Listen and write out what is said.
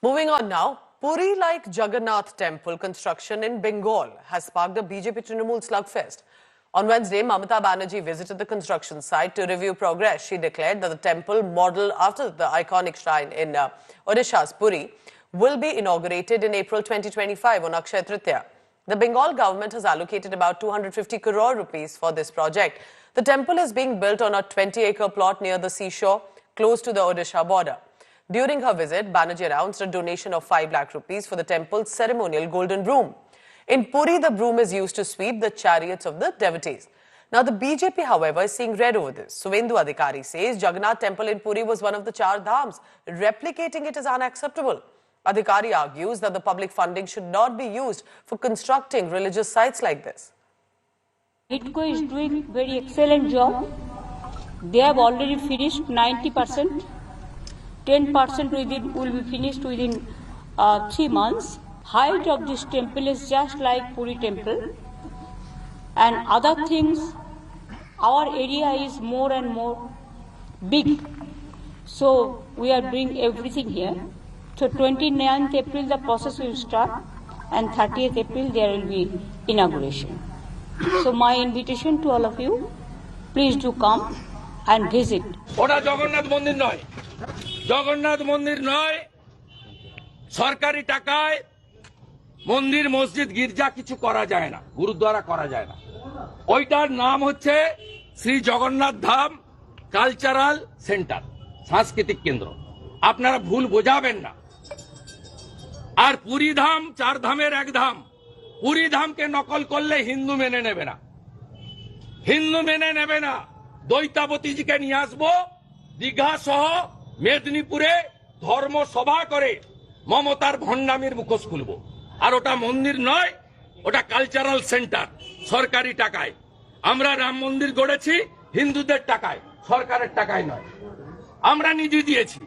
Moving on now, Puri-like Jagannath temple construction in Bengal has sparked a BJP Trinamool slugfest. On Wednesday, Mamata Banerjee visited the construction site to review progress. She declared that the temple, modelled after the iconic shrine in Odisha's Puri, will be inaugurated in April 2025 on Akshaya Tritiya. The Bengal government has allocated about 250 crore rupees for this project. The temple is being built on a 20-acre plot near the seashore, close to the Odisha border. During her visit, Banerjee announced a donation of 5 lakh rupees for the temple's ceremonial golden broom. In Puri, the broom is used to sweep the chariots of the devotees. Now, the BJP, however, is seeing red over this. Suvendu Adhikari says Jagannath temple in Puri was one of the Char Dhams. Replicating it is unacceptable. Adhikari argues that the public funding should not be used for constructing religious sites like this. HIDCO is doing very excellent job. They have already finished 90%. 10% will be finished within 3 months. Height of this temple is just like Puri temple. And other things, our area is more and more big. So we are doing everything here. So 29th April the process will start and 30th April there will be inauguration. So my invitation to all of you, please do come and visit. Jagannath মন্দির নয় সরকারি টাকায় মন্দির মসজিদ গির্জা কিছু করা যায় না গুরুদ্বারা করা যায় না ওইটার নাম হচ্ছে শ্রী জগন্নাথ ধাম কালচারাল সেন্টার সাংস্কৃতিক কেন্দ্র আপনারা ভুল বোঝাবেন না আর পুরী ধাম চার ধামের এক ধাম পুরী ধামকে নকল করলে হিন্দু মেনে নেবে না দ্বৈতাবতীজিকে নিয়ে আসবো দীঘা সহ মেদিনীপুরে ধর্ম সভা করে মমতার ভণ্ডামির মুখোশ খুলবো আর ওটা মন্দির নয় ওটা কালচারাল সেন্টার সরকারি টাকায় আমরা রাম মন্দির গড়েছি হিন্দুদের টাকায় সরকারের টাকায় নয় আমরা নিধি দিয়েছি